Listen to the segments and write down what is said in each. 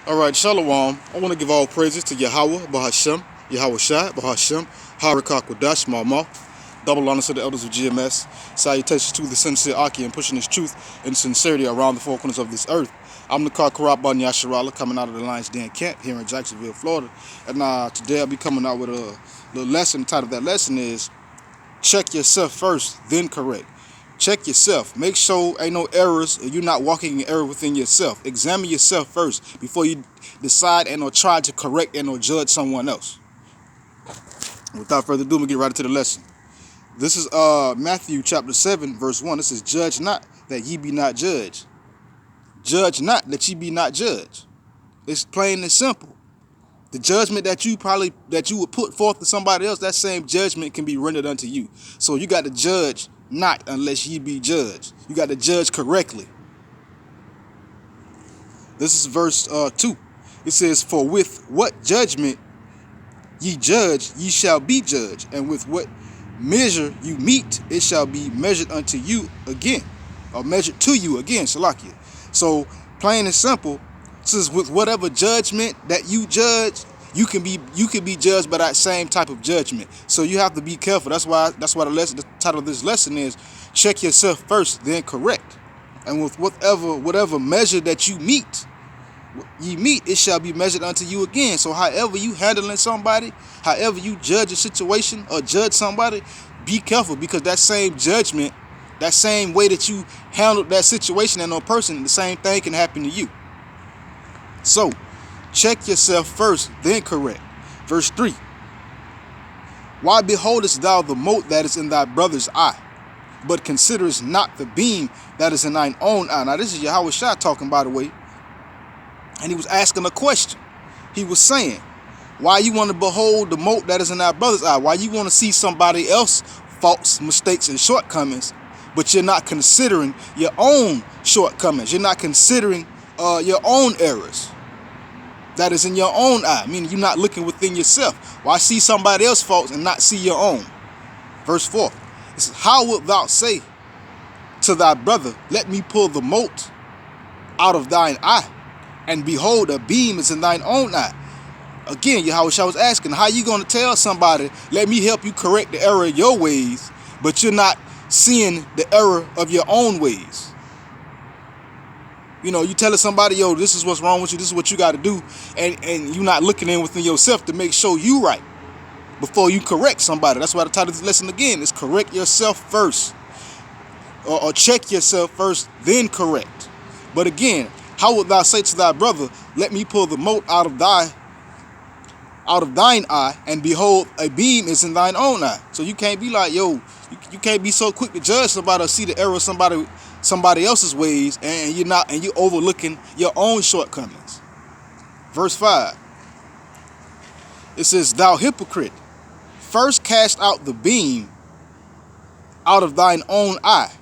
All right, Shalom. I want to give all praises to Yahweh, Bahashem, Yahweh Shai, Bahashem, Harakak Wadash, Mama. Double honors to the elders of GMS. Salutations to the sincere Aki and pushing his truth and sincerity around the four corners of this earth. I'm the Karab Ban Yasharala coming out of the Lions Den camp here in Jacksonville, Florida. And today I'll be coming out with a little lesson. The title of that lesson is check yourself first, then correct. Check yourself. Make sure ain't no errors and you're not walking in error within yourself. Examine yourself first before you decide and or try to correct and or judge someone else. Without further ado, we'll get right into the lesson. This is Matthew chapter 7, verse 1. This is, judge not that ye be not judged. Judge not that ye be not judged. It's plain and simple. The judgment that you would put forth to somebody else, that same judgment can be rendered unto you. So you got to judge not unless ye be judged. You got to judge correctly. This is verse 2. It says, for with what judgment ye judge, ye shall be judged. And with what measure you meet, it shall be measured unto you again. Or measured to you again, Salakia. So, plain and simple, says with whatever judgment that you judge, you can be judged by that same type of judgment. So you have to be careful. That's why the title of this lesson is check yourself first, then correct. And with whatever measure that you meet, it shall be measured unto you again. So however you handling somebody, however you judge a situation or judge somebody, be careful, because that same judgment, that same way that you handled that situation and no person, the same thing can happen to you. So, check yourself first, then correct. Verse 3. Why beholdest thou the mote that is in thy brother's eye, but considerest not the beam that is in thine own eye? Now, this is Yahweh Shai talking, by the way. And he was asking a question. He was saying, why you want to behold the mote that is in thy brother's eye? Why you want to see somebody else's faults, mistakes, and shortcomings, but you're not considering your own shortcomings? You're not considering your own errors that is in your own eye, meaning you're not looking within yourself. Why see somebody else's faults and not see your own? Verse 4. It says, how wilt thou say to thy brother, let me pull the mote out of thine eye, and behold, a beam is in thine own eye? Again, Yahweh Shai was asking, how you going to tell somebody, let me help you correct the error of your ways, but you're not seeing the error of your own ways? You know, you telling somebody, yo, this is what's wrong with you, this is what you got to do, and you're not looking in within yourself to make sure you right before you correct somebody. That's why the title of this lesson again is correct yourself first, or check yourself first, then correct. But again, how wilt thou say to thy brother, let me pull the mote out of thine eye, and behold, a beam is in thine own eye? So you can't be like, yo, you can't be so quick to judge somebody or see the error of somebody else's ways, and you're overlooking your own shortcomings. Verse 5. It says, thou hypocrite, first cast out the beam out of thine own eye.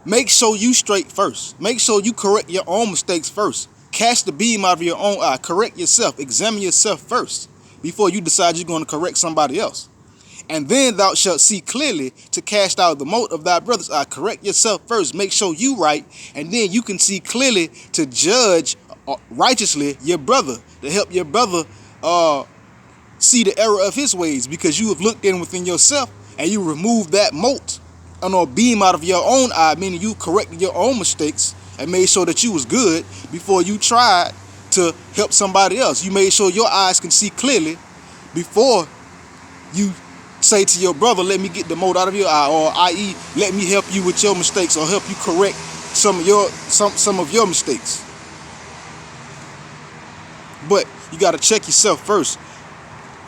Make sure you straight first. Make sure you correct your own mistakes first. Cast the beam out of your own eye. Correct yourself. Examine yourself first before you decide you're going to correct somebody else. And then thou shalt see clearly to cast out the mote of thy brother's eye. Correct yourself first. Make sure you right. And then you can see clearly to judge righteously your brother, to help your brother see the error of his ways, because you have looked in within yourself and you removed that mote or beam out of your own eye, meaning you corrected your own mistakes and made sure that you was good before you tried to help somebody else. You made sure your eyes can see clearly before you say to your brother, let me get the mote out of your eye, or i.e., let me help you with your mistakes, or help you correct some of your mistakes. But you got to check yourself first,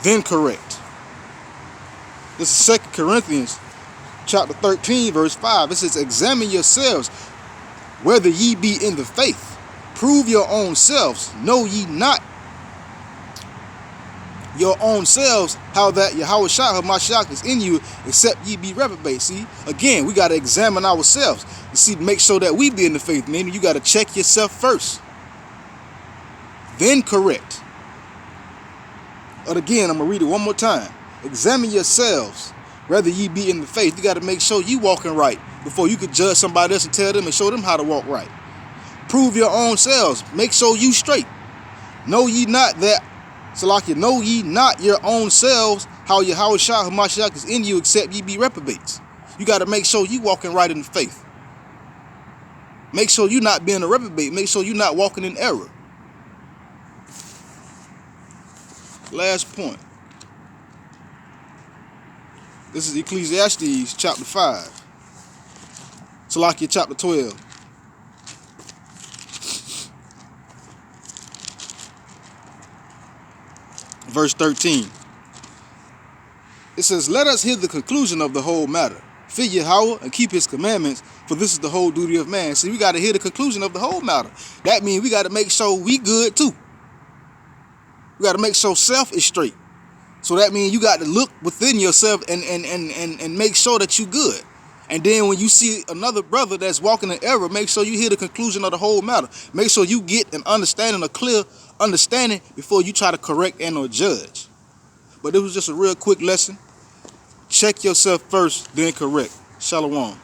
then correct. This is 2 Corinthians chapter 13, verse 5. It says, examine yourselves whether ye be in the faith. Prove your own selves. Know ye not your own selves how that Yahweh Shai HaMashiach is in you, except ye be reprobate. See, again, we got to examine ourselves. You see, make sure that we be in the faith. Meaning you got to check yourself first, then correct. But again, I'm going to read it one more time. Examine yourselves whether ye be in the faith. You got to make sure you walking right before you could judge somebody else and tell them and show them how to walk right. Prove your own selves. Make sure you straight. Know ye not that, Salakia, know ye not your own selves, how Yahweh Shah Hamashiach is in you, except ye be reprobates. You got to make sure you walking right in the faith. Make sure you not being a reprobate. Make sure you not walking in error. Last point. This is Ecclesiastes chapter 5. Salakia chapter 12. Verse 13. It says, let us hear the conclusion of the whole matter. Fear Yahweh and keep his commandments, for this is the whole duty of man. See, we got to hear the conclusion of the whole matter. That means we got to make sure we good too. We got to make sure self is straight. So that means you got to look within yourself and make sure that you good. And then when you see another brother that's walking in error, make sure you hear the conclusion of the whole matter. Make sure you get an understanding, a clear understanding before you try to correct and or judge. But it was just a real quick lesson. Check yourself first, then correct. Shalom.